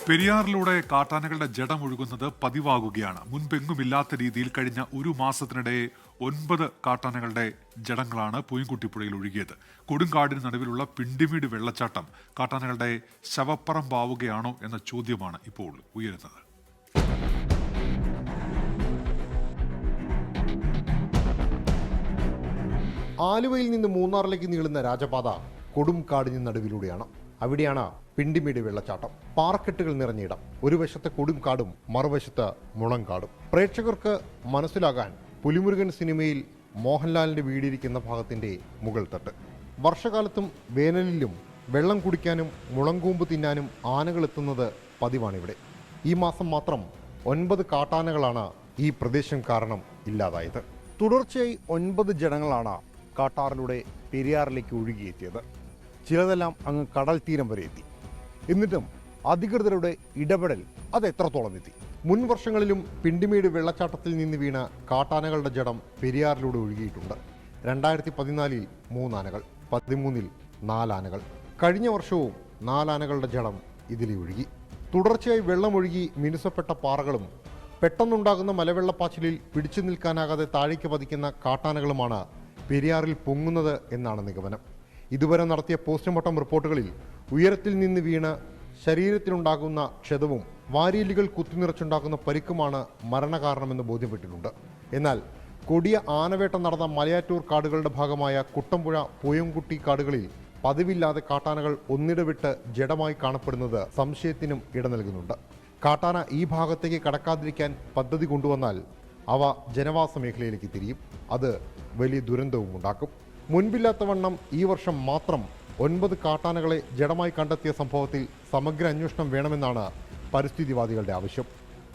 പെരിയാറിലൂടെ കാട്ടാനകളുടെ ജഡം ഒഴുകുന്നത് പതിവാകുകയാണ്. മുൻപെങ്ങുമില്ലാത്ത രീതിയിൽ കഴിഞ്ഞ ഒരു മാസത്തിനിടെ 9 കാട്ടാനകളുടെ ജഡങ്ങളാണ് പൂയംകുട്ടിപ്പുഴയിൽ ഒഴുകിയത്. കൊടുങ്കാടിന് നടുവിലുള്ള പിണ്ടിമീട് വെള്ളച്ചാട്ടം കാട്ടാനകളുടെ ശവപ്പറമ്പാവുകയാണോ എന്ന ചോദ്യമാണ് ഇപ്പോൾ ഉയരുന്നത്. ആലുവയിൽ നിന്ന് മൂന്നാറിലേക്ക് നീളുന്ന രാജപാത കൊടുംകാടിന് നടുവിലൂടെയാണ്. അവിടെയാണ് പിണ്ടിമീട് വെള്ളച്ചാട്ടം. പാറക്കെട്ടുകൾ നിറഞ്ഞിടം. ഒരു വശത്ത് കൊടുംകാടും മറുവശത്ത് മുളങ്കാടും. പ്രേക്ഷകർക്ക് മനസ്സിലാകാൻ പുലിമുരുകൻ സിനിമയിൽ മോഹൻലാലിന്റെ വീടിരിക്കുന്ന ഭാഗത്തിന്റെ മുകൾ തട്ട്. വർഷകാലത്തും വേനലിലും വെള്ളം കുടിക്കാനും മുളങ്കൂമ്പ് തിന്നാനും ആനകൾ എത്തുന്നത് പതിവാണിവിടെ. ഈ മാസം മാത്രം 9 കാട്ടാനകളാണ് ഈ പ്രദേശം കാരണം ഇല്ലാതായത്. തുടർച്ചയായി 9 ജഡങ്ങളാണ് കാട്ടാറിലൂടെ പെരിയാറിലേക്ക് ഒഴുകിയെത്തിയത്. ചിലതെല്ലാം അങ്ങ് കടൽ തീരം വരെ എത്തി. എന്നിട്ടും അധികൃതരുടെ ഇടപെടൽ അത് എത്രത്തോളം എത്തി? മുൻ വർഷങ്ങളിലും പിണ്ടിമീട് വെള്ളച്ചാട്ടത്തിൽ നിന്ന് വീണ കാട്ടാനകളുടെ ജഡം പെരിയാറിലൂടെ ഒഴുകിയിട്ടുണ്ട്. 2014 3 ആനകൾ, 13 4 ആനകൾ. കഴിഞ്ഞ വർഷവും 4 ആനകളുടെ ജഡം ഇതിലെ ഒഴുകി. തുടർച്ചയായി വെള്ളമൊഴുകി മിനുസപ്പെട്ട പാറകളും പെട്ടെന്നുണ്ടാകുന്ന മലവെള്ളപ്പാച്ചിലിൽ പിടിച്ചു നിൽക്കാനാകാതെ താഴേക്ക് പതിക്കുന്ന കാട്ടാനകളുമാണ് പെരിയാറിൽ പൊങ്ങുന്നത് എന്നാണ് നിഗമനം. ഇതുവരെ നടത്തിയ പോസ്റ്റ്മോർട്ടം റിപ്പോർട്ടുകളിൽ ഉയരത്തിൽ നിന്ന് വീണ് ശരീരത്തിലുണ്ടാകുന്ന ക്ഷതവും വാരിയലുകൾ കുത്തിനിറച്ചുണ്ടാകുന്ന പരിക്കുമാണ് മരണകാരണമെന്ന് ബോധ്യപ്പെട്ടിട്ടുണ്ട്. എന്നാൽ കൊടിയ ആനവേട്ട നടന്ന മലയാറ്റൂർ കാടുകളുടെ ഭാഗമായ കുട്ടമ്പുഴ പൂയംകുട്ടി കാടുകളിൽ പതിവില്ലാതെ കാട്ടാനകൾ ഒന്നിടവിട്ട് ജഡമായി കാണപ്പെടുന്നത് സംശയത്തിനും ഇട നൽകുന്നുണ്ട്. കാട്ടാന ഈ ഭാഗത്തേക്ക് കടക്കാതിരിക്കാൻ പദ്ധതി കൊണ്ടുവന്നാൽ അവ ജനവാസ മേഖലയിലേക്ക് തിരിയും. അത് വലിയ ദുരന്തവും ഉണ്ടാക്കും. മുൻപില്ലാത്ത വണ്ണം ഈ വർഷം മാത്രം 9 കാട്ടാനകളെ ജഡമായി കണ്ടെത്തിയ സംഭവത്തിൽ സമഗ്ര അന്വേഷണം വേണമെന്നാണ് പരിസ്ഥിതിവാദികളുടെ ആവശ്യം.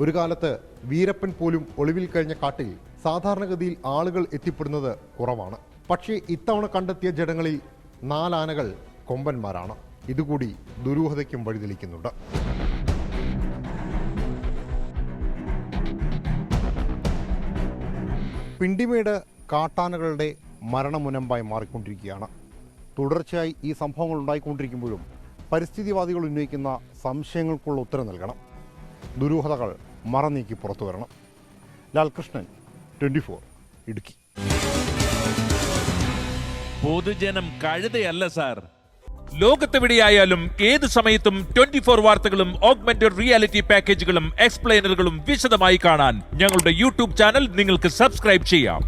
ഒരു കാലത്ത് വീരപ്പൻ പോലും ഒളിവിൽ കഴിഞ്ഞ കാട്ടിൽ സാധാരണഗതിയിൽ ആളുകൾ എത്തിപ്പെടുന്നത് കുറവാണ്. പക്ഷേ ഇത്തവണ കണ്ടെത്തിയ ജഡങ്ങളിൽ 4 ആനകൾ കൊമ്പന്മാരാണ്. ഇതുകൂടി ദുരൂഹതയ്ക്കും വഴിതെളിക്കുന്നുണ്ട്. പിണ്ടിമേട് കാട്ടാനകളുടെ മരണമുനമ്പായി മാറിക്കൊണ്ടിരിക്കുകയാണ്. തുടർച്ചയായി ഈ സംഭവങ്ങൾ ഉണ്ടായിക്കൊണ്ടിരിക്കുമ്പോഴും പരിസ്ഥിതിവാദികൾ ഉന്നയിക്കുന്ന സംശയങ്ങൾക്കുള്ള ഉത്തരം നൽകണം. ദുരൂഹതകൾ മറനീക്കി പുറത്തു വരണം. ലാൽകൃഷ്ണൻ, 24, ഇടുക്കി. പൊതുജനം കഴുതയല്ല സാർ. ലോകത്തെവിടെയായാലും ഏത് സമയത്തും 24 വാർത്തകളും ഓഗ്മെന്റഡ് റിയാലിറ്റി പാക്കേജുകളും എക്സ്പ്ലെയിനറുകളും വിശദമായി കാണാൻ ഞങ്ങളുടെ യൂട്യൂബ് ചാനൽ നിങ്ങൾക്ക് സബ്സ്ക്രൈബ് ചെയ്യാം.